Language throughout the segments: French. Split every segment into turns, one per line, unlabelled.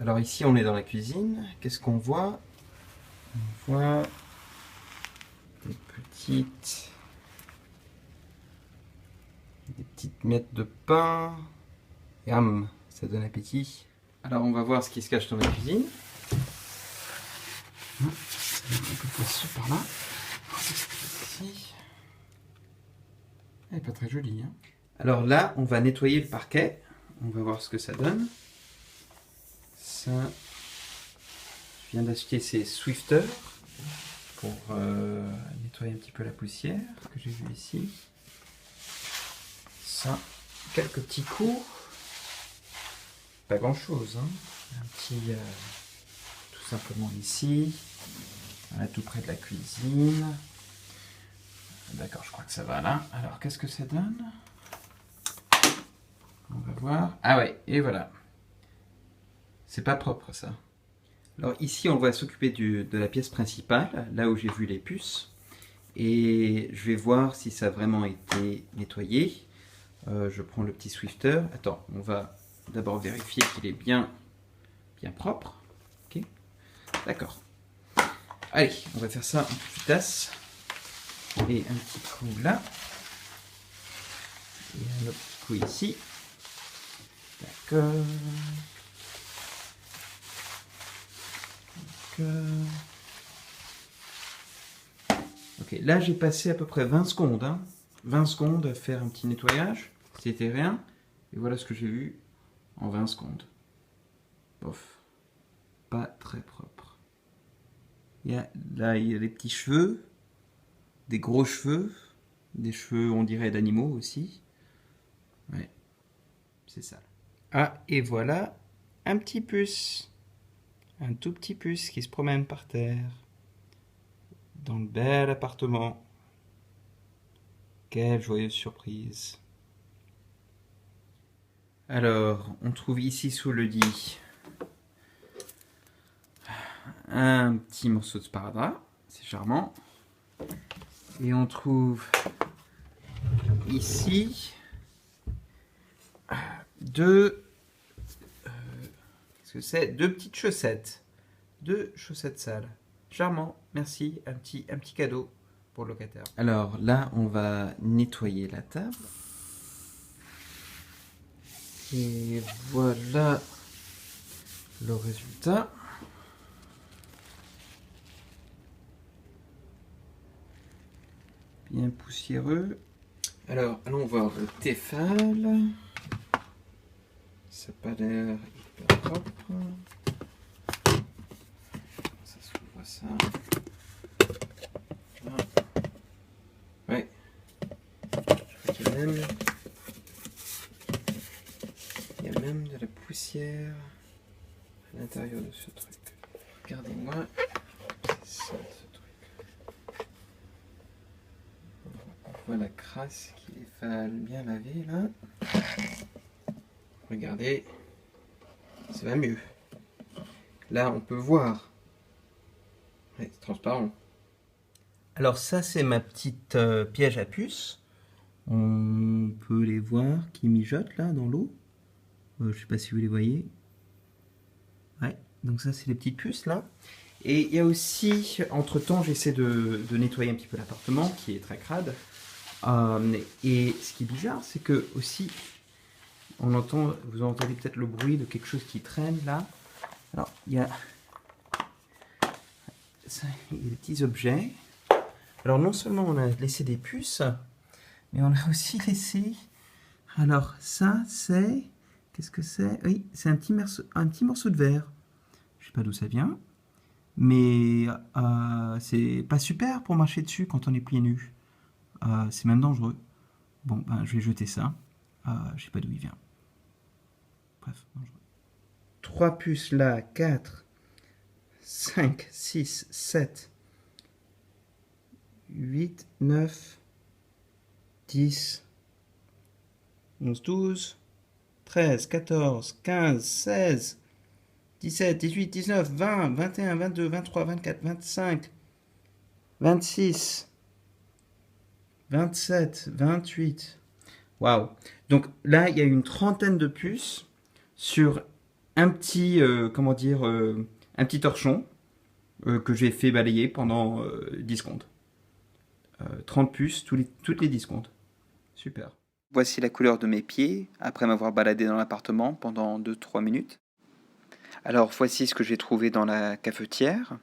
Alors ici, on est dans la cuisine. Qu'est-ce qu'on voit? On voit des petites miettes de pain. Yam, ça donne appétit. Alors on va voir ce qui se cache dans la cuisine. Un peu poisson par là. Ici. Elle n'est pas très jolie. Hein. Alors là, on va nettoyer le parquet. On va voir ce que ça donne. Ça, je viens d'acheter ces Swifters pour nettoyer un petit peu la poussière que j'ai vue ici. Ça, quelques petits coups. Pas grand chose, hein. Un petit, tout simplement ici. Voilà, tout près de la cuisine. D'accord, je crois que ça va là. Alors, qu'est-ce que ça donne? On va voir. Ah ouais, et voilà. C'est pas propre ça. Alors ici, on va s'occuper de la pièce principale, là où j'ai vu les puces. Et je vais voir si ça a vraiment été nettoyé. Je prends le petit Swifter. Attends, on va d'abord vérifier qu'il est bien propre. Ok, d'accord. Allez, on va faire ça en toute vitesse. Et un petit coup là. Et un autre petit coup ici. D'accord. Ok, là j'ai passé à peu près 20 secondes. Hein. 20 secondes à faire un petit nettoyage. C'était rien. Et voilà ce que j'ai vu en 20 secondes. Bof. Pas très propre. Là, il y a des petits cheveux. Des gros cheveux. Des cheveux, on dirait, d'animaux aussi. Ouais, c'est ça. Ah, et voilà un petit puce. Un tout petit puce qui se promène par terre. Dans le bel appartement. Quelle joyeuse surprise. Alors, on trouve ici sous le lit un petit morceau de sparadrap. C'est charmant. Et on trouve ici deux petites chaussettes. Deux chaussettes sales. Charmant, merci. Un petit cadeau pour le locataire. Alors là, on va nettoyer la table. Et voilà le résultat. Bien poussiéreux. Alors, allons voir le Tefal. Ça n'a pas l'air hyper propre. Ça s'ouvre ça. Ouais. Je crois qu'il y a même de la poussière à l'intérieur de ce truc. Regardez-moi. C'est ça, ce truc. On voit la crasse qu'il fallait bien laver là. Regardez. Ça va mieux. Là, on peut voir. Ouais, c'est transparent. Alors ça, c'est ma petite piège à puces. On peut les voir qui mijotent là dans l'eau. Je ne sais pas si vous les voyez. Ouais, donc ça, c'est les petites puces là. Et il y a aussi, entre-temps, j'essaie de nettoyer un petit peu l'appartement qui est très crade. Et ce qui est bizarre, c'est que aussi, vous entendez peut-être le bruit de quelque chose qui traîne là. Alors, il y a des petits objets. Alors, non seulement on a laissé des puces, mais on a aussi laissé... Alors, ça, c'est... Qu'est-ce que c'est? Oui, c'est un petit morceau de verre. Je ne sais pas d'où ça vient. Mais c'est pas super pour marcher dessus quand on est pieds nus. C'est même dangereux. Bon, ben, je vais jeter ça. Je sais pas d'où il vient. Bref, dangereux. 3 puces là, 4, 5, 6, 7, 8, 9, 10, 11, 12, 13, 14, 15, 16, 17, 18, 19, 20, 21, 22, 23, 24, 25, 26, 27, 28. Waouh! Donc là, il y a une trentaine de puces sur un petit, comment dire, un petit torchon que j'ai fait balayer pendant 10 secondes. 30 puces toutes les 10 secondes. Super. Voici la couleur de mes pieds après m'avoir baladé dans l'appartement pendant 2-3 minutes. Alors voici ce que j'ai trouvé dans la cafetière.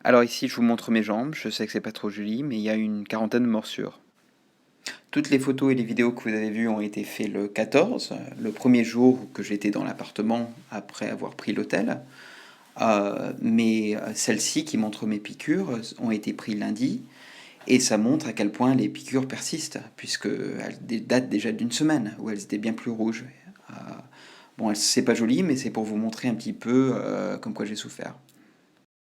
Alors ici je vous montre mes jambes, je sais que c'est pas trop joli, mais il y a une quarantaine de morsures. Toutes les photos et les vidéos que vous avez vues ont été faites le 14, le premier jour que j'étais dans l'appartement après avoir pris l'hôtel. Mais celles-ci qui montrent mes piqûres ont été prises lundi. Et ça montre à quel point les piqûres persistent, puisqu'elles datent déjà d'une semaine, où elles étaient bien plus rouges. Bon, c'est pas joli, mais c'est pour vous montrer un petit peu comme quoi j'ai souffert.